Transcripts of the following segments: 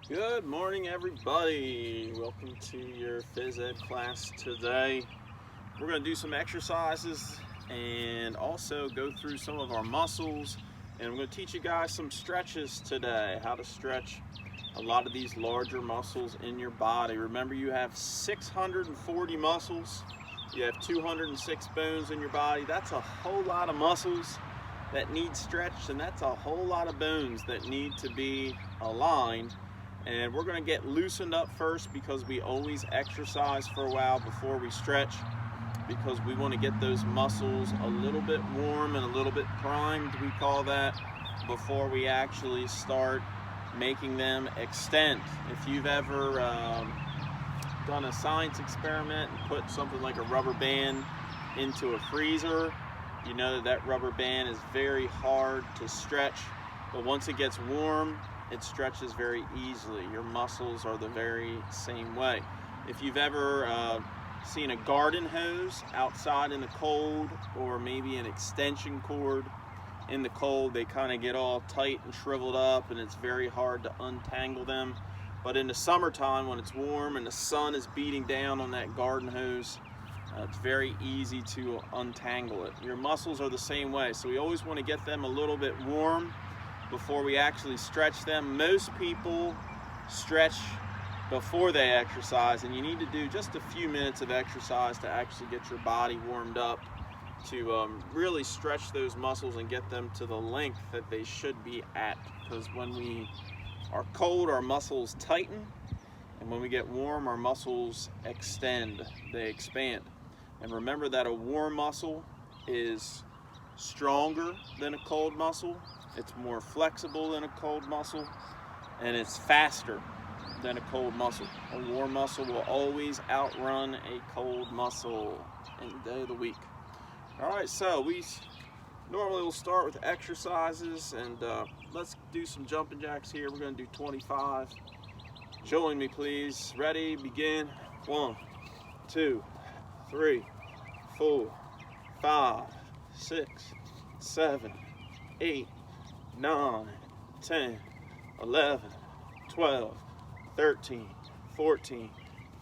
Good morning, everybody. Welcome to your phys ed class today. We're going to do some exercises and also go through some of our muscles. And I'm going to teach you guys some stretches today, how to stretch a lot of these larger muscles in your body. Remember, you have 640 muscles. You have 206 bones in your body. That's a whole lot of muscles that need stretched, and that's a whole lot of bones that need to be aligned. And we're going to get loosened up first because we always exercise for a while before we stretch, because we want to get those muscles a little bit warm and a little bit primed, we call that, before we actually start making them extend. If you've ever done a science experiment and put something like a rubber band into a freezer, you know that rubber band is very hard to stretch, but once it gets warm, it stretches very easily. Your muscles are the very same way. If you've ever seen a garden hose outside in the cold, or maybe an extension cord in the cold, they kind of get all tight and shriveled up, and it's very hard to untangle them. But in the summertime, when it's warm and the sun is beating down on that garden hose, it's very easy to untangle it. Your muscles are the same way, so we always want to get them a little bit warm before we actually stretch them. Most people stretch before they exercise, and you need to do just a few minutes of exercise to actually get your body warmed up to really stretch those muscles and get them to the length that they should be at. Because when we are cold, our muscles tighten, and when we get warm, our muscles extend, they expand. And remember that a warm muscle is stronger than a cold muscle. It's more flexible than a cold muscle, and it's faster than a cold muscle. A warm muscle will always outrun a cold muscle any day of the week. All right, so we normally will start with exercises, and let's do some jumping jacks here. We're going to do 25. Join me, please. Ready, begin. 1, 2, 3, 4, 5, 6, 7, 8, 9, 10, 11, 12, 13, 14,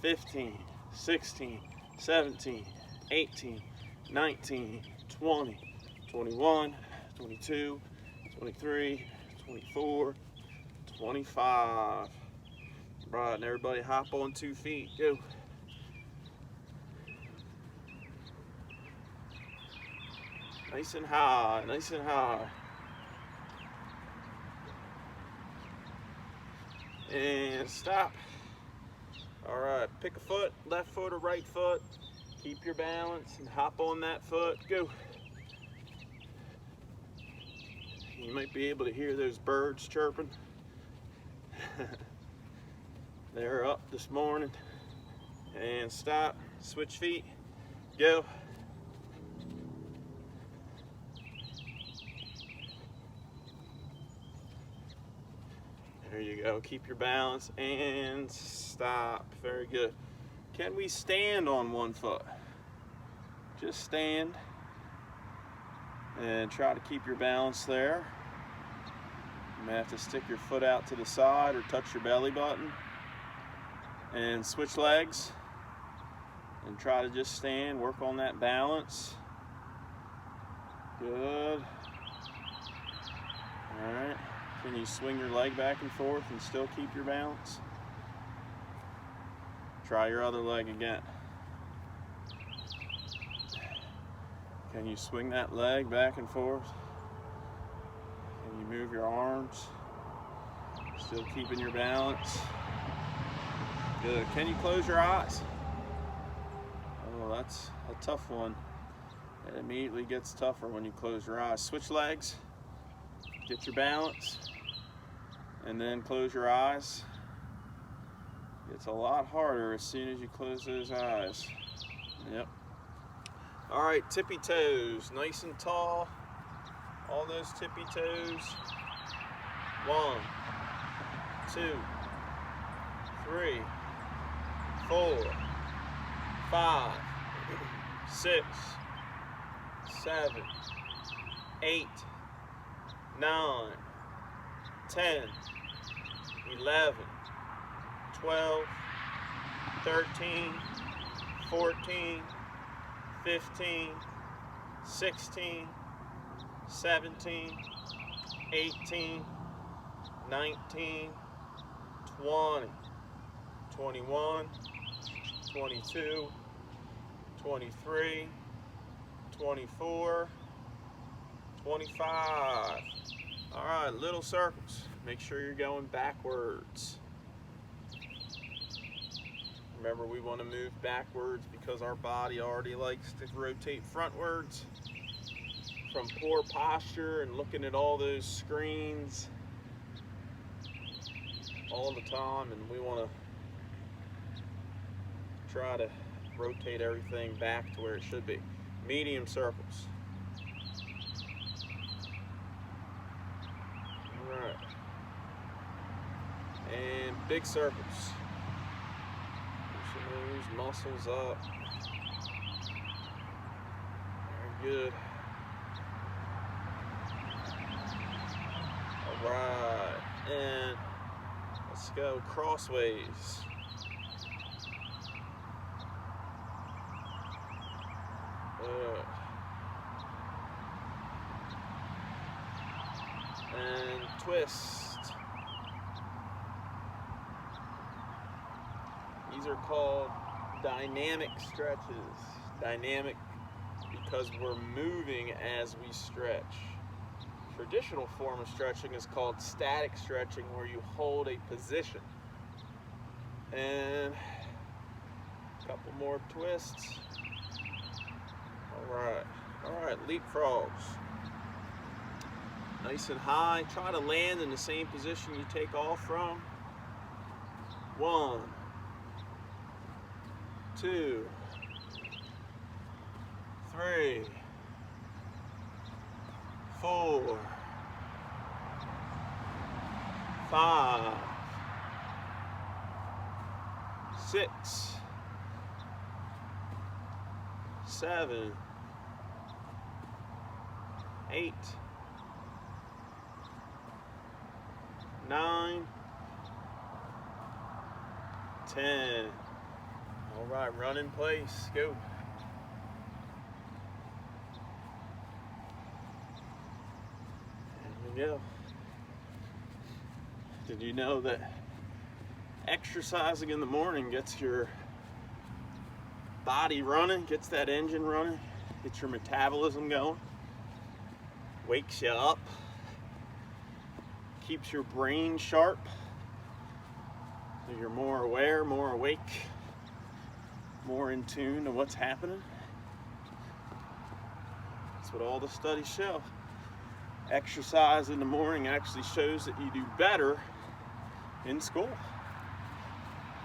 15, 16, 17, 18, 19, 20, 21, 22, 23, 24, 25. Right, and everybody hop on 2 feet. Go. Nice and high, nice and high. And stop. All right, pick a foot, left foot or right foot. Keep your balance and hop on that foot. Go. You might be able to hear those birds chirping. They're up this morning. And stop, switch feet, go. There you go, keep your balance and stop. Very good. Can we stand on one foot? Just stand and try to keep your balance there. You may have to stick your foot out to the side or touch your belly button. And switch legs and try to just stand, work on that balance. Good. All right. Can you swing your leg back and forth and still keep your balance? Try your other leg again. Can you swing that leg back and forth? Can you move your arms? Still keeping your balance? Good. Can you close your eyes? Oh, that's a tough one. It immediately gets tougher when you close your eyes. Switch legs. Get your balance. And then close your eyes. It's a lot harder as soon as you close those eyes. Yep. All right, tippy toes, nice and tall. All those tippy toes. 1, 2, 3, 4, 5, 6, 7, 8, 9, 10, 11, 12, 13, 14, 15, 16, 17, 18, 19, 20, 21, 22, 23, 24, 25. All right, little circles. Make sure you're going backwards. Remember, we want to move backwards because our body already likes to rotate frontwards from poor posture and looking at all those screens all the time, and we want to try to rotate everything back to where it should be. Medium circles. All right. And big circles. Pushing those muscles up. Very good. All right. And let's go crossways. And twist. These are called dynamic stretches. Dynamic because we're moving as we stretch. Traditional form of stretching is called static stretching, where you hold a position. And a couple more twists. All right, leapfrogs. Nice and high. Try to land in the same position you take off from. 1, 2, 3, 4, 5, 6, 7, 8, 9, 10. All right, run in place, go. There we go. Did you know that exercising in the morning gets your body running, gets that engine running, gets your metabolism going, wakes you up, keeps your brain sharp, so you're more aware, more awake, more in tune to what's happening. That's what all the studies show. Exercise in the morning actually shows that you do better in school.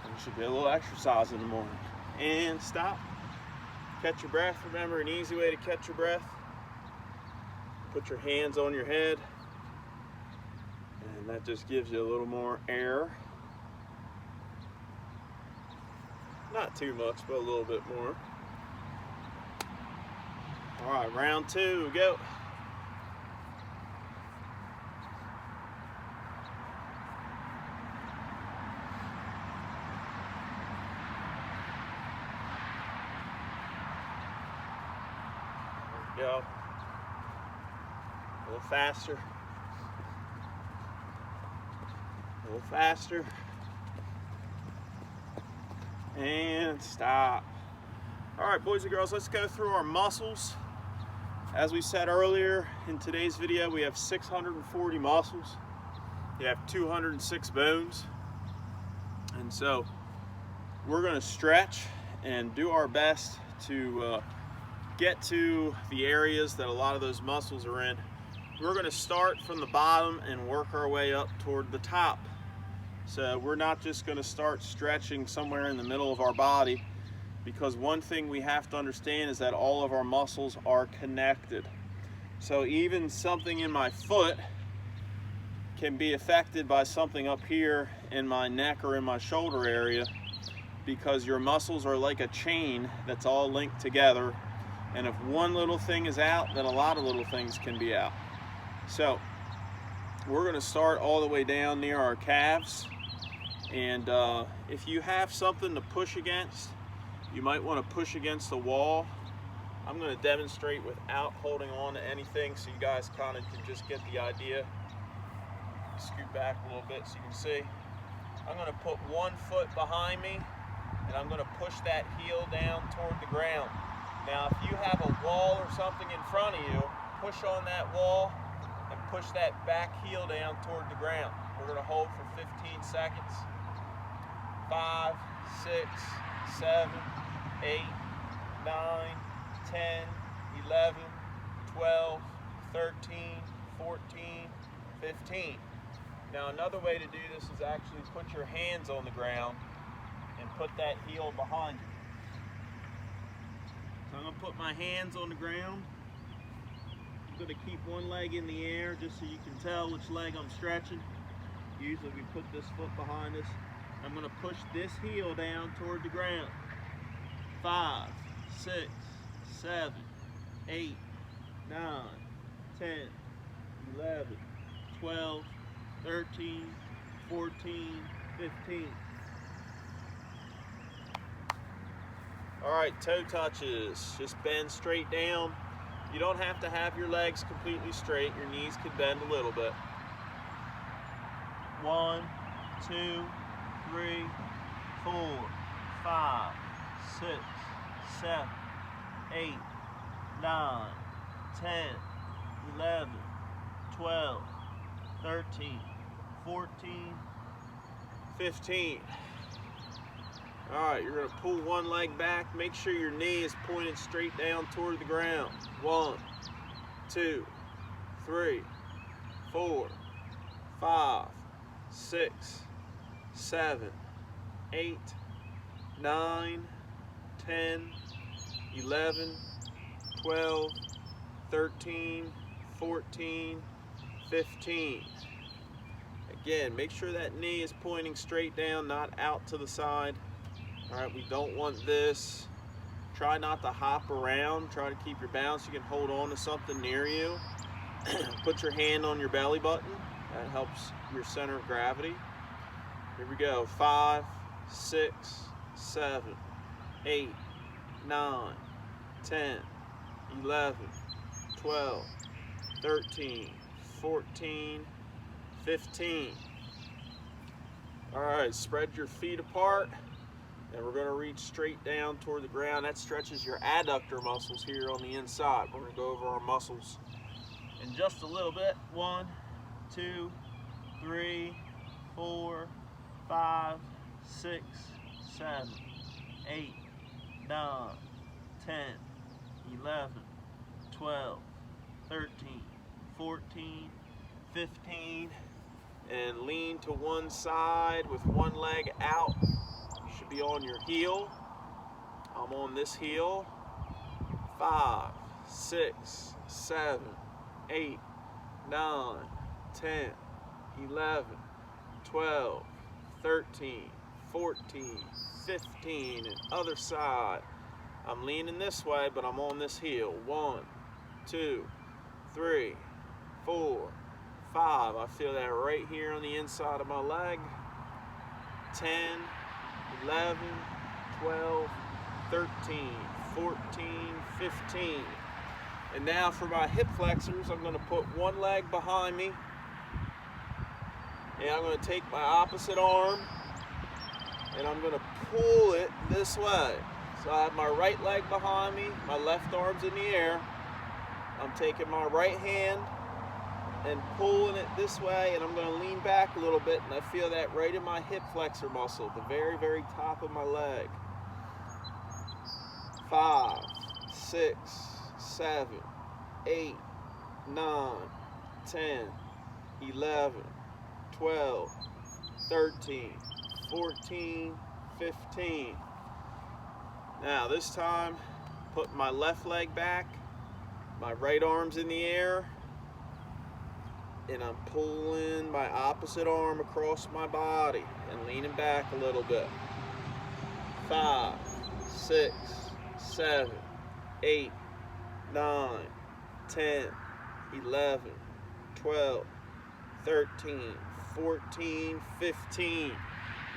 And you should get a little exercise in the morning. And stop. Catch your breath. Remember, an easy way to catch your breath. Put your hands on your head. And that just gives you a little more air. Not too much, but a little bit more. All right, round 2, go. Go. A little faster. A little faster. And stop. All right, boys and girls, let's go through our muscles. As we said earlier, in today's video, we have 640 muscles. You have 206 bones. And so we're gonna stretch and do our best to get to the areas that a lot of those muscles are in. We're gonna start from the bottom and work our way up toward the top. So we're not just gonna start stretching somewhere in the middle of our body, because one thing we have to understand is that all of our muscles are connected. So even something in my foot can be affected by something up here in my neck or in my shoulder area, because your muscles are like a chain that's all linked together. And if one little thing is out, then a lot of little things can be out. So we're gonna start all the way down near our calves. And if you have something to push against, you might want to push against the wall. I'm going to demonstrate without holding on to anything so you guys kind of can just get the idea. Scoot back a little bit so you can see. I'm going to put 1 foot behind me and I'm going to push that heel down toward the ground. Now if you have a wall or something in front of you, push on that wall and push that back heel down toward the ground. We're going to hold for 15 seconds. 5, 6, 7, 8, 9, 10, 11, 12, 13, 14, 15. Now another way to do this is actually put your hands on the ground and put that heel behind you. So I'm going to put my hands on the ground. I'm going to keep one leg in the air just so you can tell which leg I'm stretching. Usually we put this foot behind us. I'm going to push this heel down toward the ground. 5, 6, 7, 8, 9, 10, 11, 12, 13, 14, 15. All right, toe touches. Just bend straight down. You don't have to have your legs completely straight. Your knees can bend a little bit. 1, 2, 3, 4, 5, 6, 7, 8, 9, 10, 11, 12, 13, 14, 15. All right, you're going to pull one leg back. Make sure your knee is pointed straight down toward the ground. 1, 2, 3, 4, 5, 6, 7, 8, 9, 10, 11, 12, 13, 14, 15. Again, make sure that knee is pointing straight down, not out to the side. All right, we don't want this. Try not to hop around. Try to keep your balance. You can hold on to something near you. Put your hand on your belly button. That helps your center of gravity. Here we go. 5, 6, 7, 8, 9, 10, 11, 12, 13, 14, 15. All right, spread your feet apart. And we're going to reach straight down toward the ground. That stretches your adductor muscles here on the inside. We're going to go over our muscles in just a little bit. 1, 2, 3, 4, 5, 6, 7, 8, 9, 10, 11, 12, 13, 14, 15. And lean to one side with one leg out. Should be on your heel. I'm on this heel. 5, 6, 7, 8, 9, 10, 11, 12, 13, 14, 15, and other side. I'm leaning this way, but I'm on this heel. 1, 2, 3, 4, 5. I feel that right here on the inside of my leg. 10, 11, 12, 13, 14, 15. And now for my hip flexors, I'm going to put one leg behind me. And I'm going to take my opposite arm and I'm going to pull it this way. So I have my right leg behind me, my left arm's in the air. I'm taking my right hand and pulling it this way, and I'm going to lean back a little bit, and I feel that right in my hip flexor muscle, the very, very top of my leg. 5, 6, 7, 8, 9, 10, 11, 12, 13, 14, 15. Now this time, put my left leg back, my right arm's in the air, and I'm pulling my opposite arm across my body and leaning back a little bit. 5, 6, 7, 8, 9, 10, 11, 12, 13, 14, 15.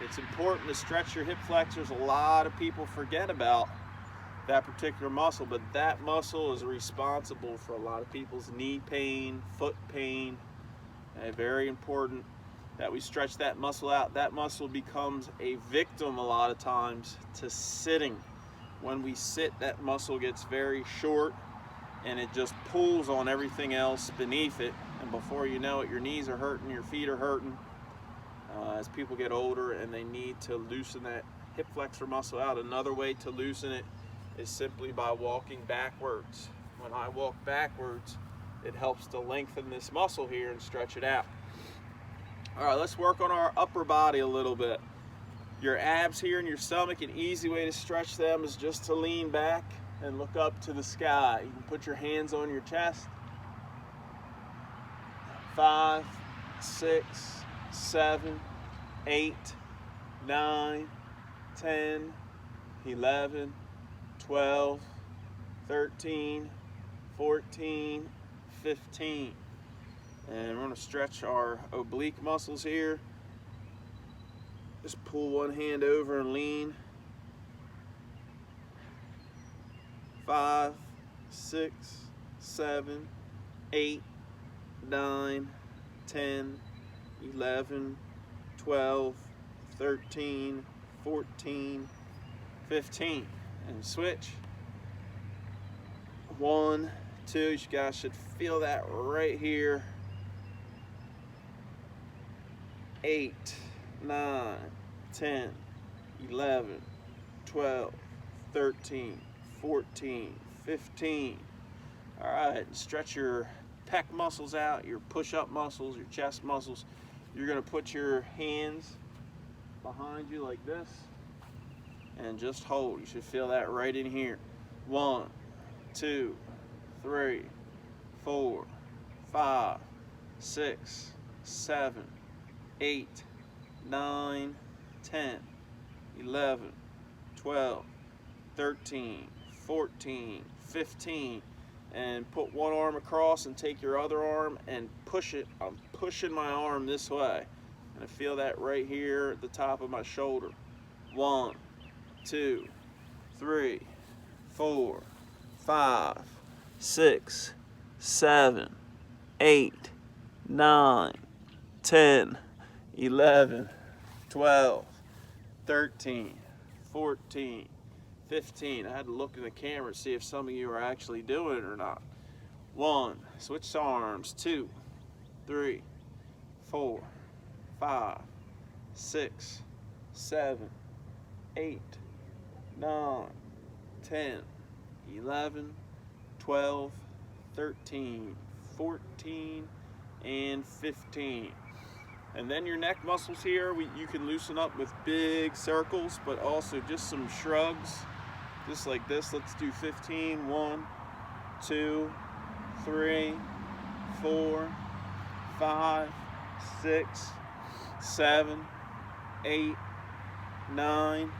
It's important to stretch your hip flexors. A lot of people forget about that particular muscle, but that muscle is responsible for a lot of people's knee pain, foot pain. And very important that we stretch that muscle out. That muscle becomes a victim a lot of times to sitting. When we sit, that muscle gets very short and it just pulls on everything else beneath it, and before you know it, your knees are hurting, your feet are hurting. As people get older and they need to loosen that hip flexor muscle out, another way to loosen it is simply by walking backwards. When I walk backwards, it helps to lengthen this muscle here and stretch it out. All right, let's work on our upper body a little bit. Your abs here in your stomach, an easy way to stretch them is just to lean back and look up to the sky. You can put your hands on your chest. 5, 6, 7, 8, 9, 10, 11, 12, 13, 14, 15. And we're going to stretch our oblique muscles here. Just pull one hand over and lean. 5, 6, 7, 8, 9, 10, 11, 12, 13, 14, 15. And switch. 1, 2, you guys should feel that right here. 8, 9, 10, 11, 12, 13, 14, 15. All right, stretch your pec muscles out, your push-up muscles, your chest muscles. You're gonna put your hands behind you like this and just hold. You should feel that right in here. 1, 2, 3, 4, 5, 6, 7, 8, 9, 10, 11, 12, 13, 14, 15. And put one arm across and take your other arm and push it. I'm pushing my arm this way. And I feel that right here at the top of my shoulder. 1, 2, 3, 4, 5, 6, 7, 8, 9, 10, 11, 12, 13, 14, 15. I had to look in the camera to see if some of you are actually doing it or not. 1, switch arms. 2, 3, 4, 5, 6, 7, 8, 9, 10, 11, 12, 13, 14, and 15. And then your neck muscles here, you can loosen up with big circles, but also just some shrugs, just like this. Let's do 15. 1, 2, 3, 4, 5, 6, 7, 8, 9,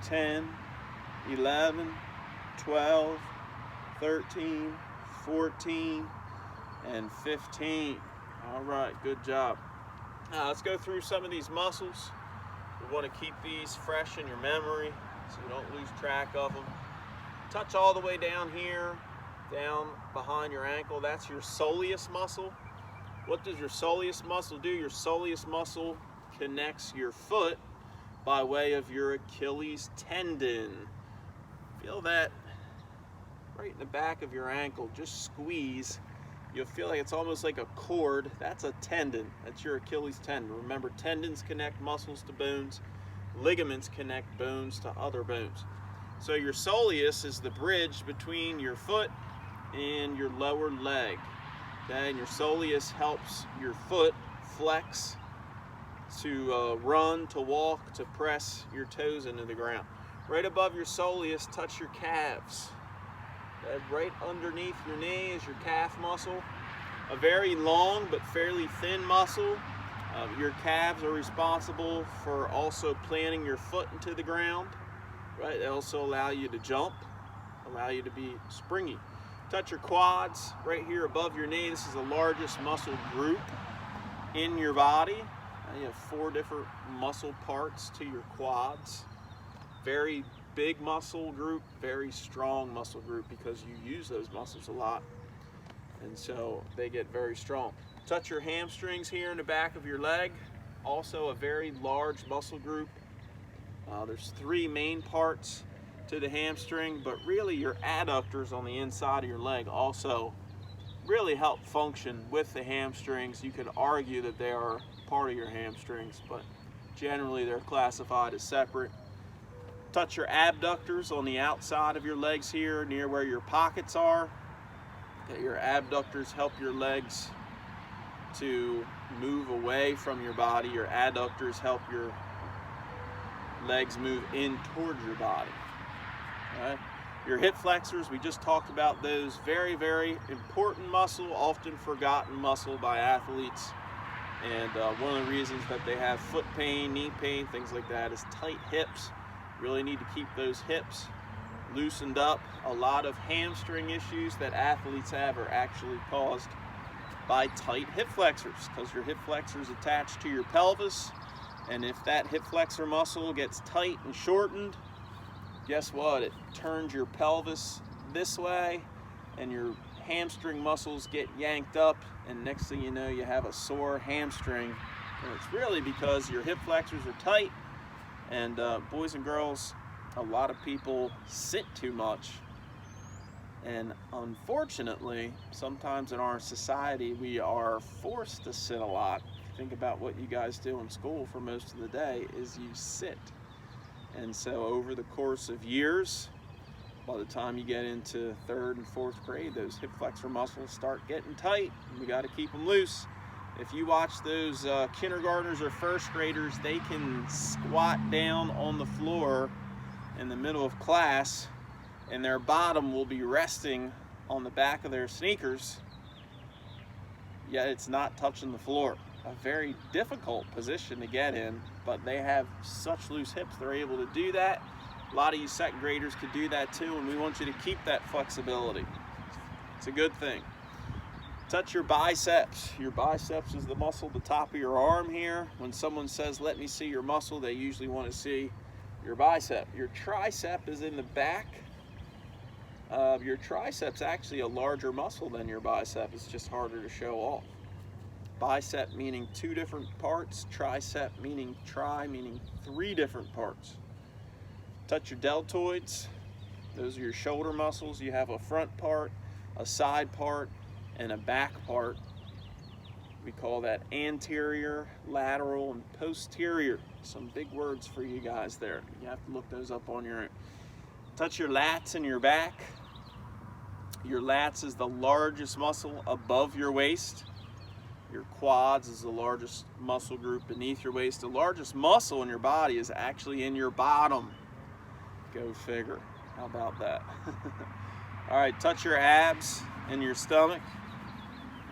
10, 11, 12, 13, 14, and 15. All right, good job. Let's go through some of these muscles. We want to keep these fresh in your memory so you don't lose track of them. Touch all the way down here, down behind your ankle. That's your soleus muscle. What does your soleus muscle do? Your soleus muscle connects your foot by way of your Achilles tendon. Feel that right in the back of your ankle. Just squeeze. You'll feel like it's almost like a cord. That's a tendon. That's your Achilles tendon. Remember, tendons connect muscles to bones. Ligaments connect bones to other bones. So your soleus is the bridge between your foot and your lower leg. Okay? And your soleus helps your foot flex to run, to walk, to press your toes into the ground. Right above your soleus, touch your calves. Right underneath your knee is your calf muscle, a very long but fairly thin muscle. Your calves are responsible for also planting your foot into the ground. Right, they also allow you to jump, allow you to be springy. Touch your quads right here above your knee. This is the largest muscle group in your body. You have 4 different muscle parts to your quads. Very big muscle group, very strong muscle group, because you use those muscles a lot, and so they get very strong. Touch your hamstrings here in the back of your leg. Also a very large muscle group. There's 3 main parts to the hamstring, but really your adductors on the inside of your leg also really help function with the hamstrings. You could argue that they are part of your hamstrings, but generally they're classified as separate. Touch your abductors on the outside of your legs here, near where your pockets are. Your abductors help your legs to move away from your body. Your adductors help your legs move in towards your body. Right? Your hip flexors, we just talked about those. Very, very important muscle, often forgotten muscle by athletes. And one of the reasons that they have foot pain, knee pain, things like that is tight hips. Really need to keep those hips loosened up. A lot of hamstring issues that athletes have are actually caused by tight hip flexors, because your hip flexor is attached to your pelvis, and if that hip flexor muscle gets tight and shortened, guess what? It turns your pelvis this way, and your hamstring muscles get yanked up, and next thing you know, you have a sore hamstring. And it's really because your hip flexors are tight. And boys and girls, a lot of people sit too much. And unfortunately, sometimes in our society, we are forced to sit a lot. Think about what you guys do in school for most of the day is you sit. And so over the course of years, by the time you get into 3rd and 4th grade, those hip flexor muscles start getting tight, and we got to keep them loose. If you watch those kindergartners or 1st graders, they can squat down on the floor in the middle of class, and their bottom will be resting on the back of their sneakers, yet it's not touching the floor. A very difficult position to get in, but they have such loose hips, they're able to do that. A lot of you 2nd graders could do that too, and we want you to keep that flexibility. It's a good thing. Touch your biceps. Your biceps is the muscle at the top of your arm here. When someone says, let me see your muscle, they usually want to see your bicep. Your tricep is in the back. Your tricep's actually a larger muscle than your bicep. It's just harder to show off. Bicep meaning 2 different parts. Tricep meaning 3 different parts. Touch your deltoids. Those are your shoulder muscles. You have a front part, a side part, and a back part. We call that anterior, lateral, and posterior. Some big words for you guys there. You have to look those up on your own. Touch your lats in your back. Your lats is the largest muscle above your waist. Your quads is the largest muscle group beneath your waist. The largest muscle in your body is actually in your bottom. Go figure. How about that? All right, touch your abs and your stomach.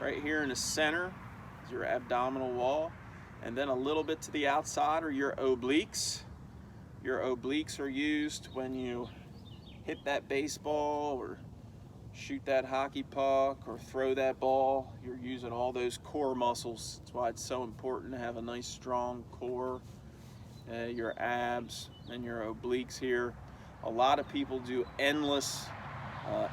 Right here in the center is your abdominal wall. And then a little bit to the outside are your obliques. Your obliques are used when you hit that baseball or shoot that hockey puck or throw that ball. You're using all those core muscles. That's why it's so important to have a nice strong core. Your abs and your obliques here. A lot of people do endless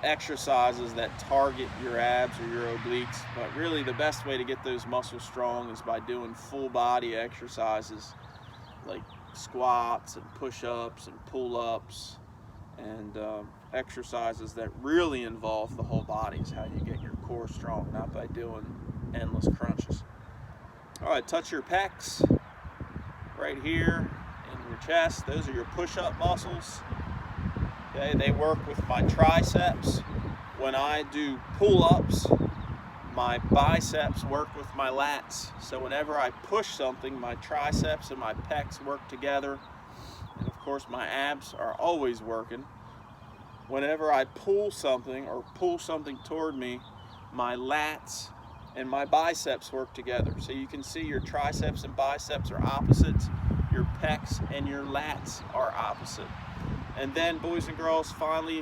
exercises that target your abs or your obliques, but really the best way to get those muscles strong is by doing full body exercises like squats and push-ups and pull-ups, and exercises that really involve the whole body is how you get your core strong, not by doing endless crunches. All right, touch your pecs right here in your chest. Those are your push-up muscles. Okay, they work with my triceps. When I do pull-ups, my biceps work with my lats. So whenever I push something, my triceps and my pecs work together. And of course, my abs are always working. Whenever I pull something or pull something toward me, my lats and my biceps work together. So you can see your triceps and biceps are opposites. Your pecs and your lats are opposite. And then, boys and girls, finally,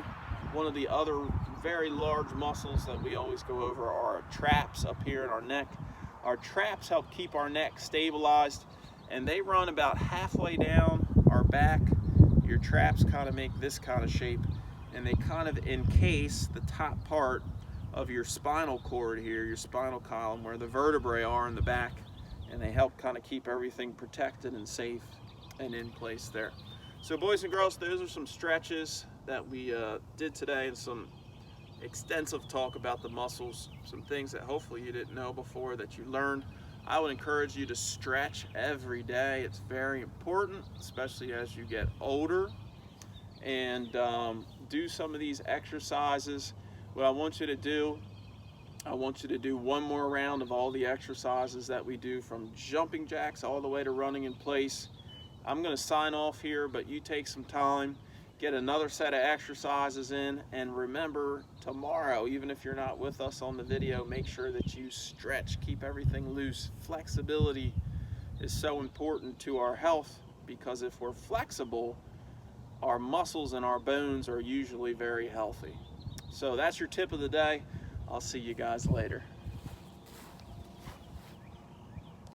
one of the other very large muscles that we always go over are our traps up here in our neck. Our traps help keep our neck stabilized, and they run about halfway down our back. Your traps kind of make this kind of shape, and they kind of encase the top part of your spinal cord here, your spinal column, where the vertebrae are in the back, and they help kind of keep everything protected and safe and in place there. So boys and girls, those are some stretches that we did today, and some extensive talk about the muscles, some things that hopefully you didn't know before that you learned. I would encourage you to stretch every day. It's very important, especially as you get older, and do some of these exercises. What I want you to do, I want you to do one more round of all the exercises that we do, from jumping jacks all the way to running in place. I'm going to sign off here, but you take some time, get another set of exercises in, and remember, tomorrow, even if you're not with us on the video, make sure that you stretch, keep everything loose. Flexibility is so important to our health, because if we're flexible, our muscles and our bones are usually very healthy. So that's your tip of the day. I'll see you guys later.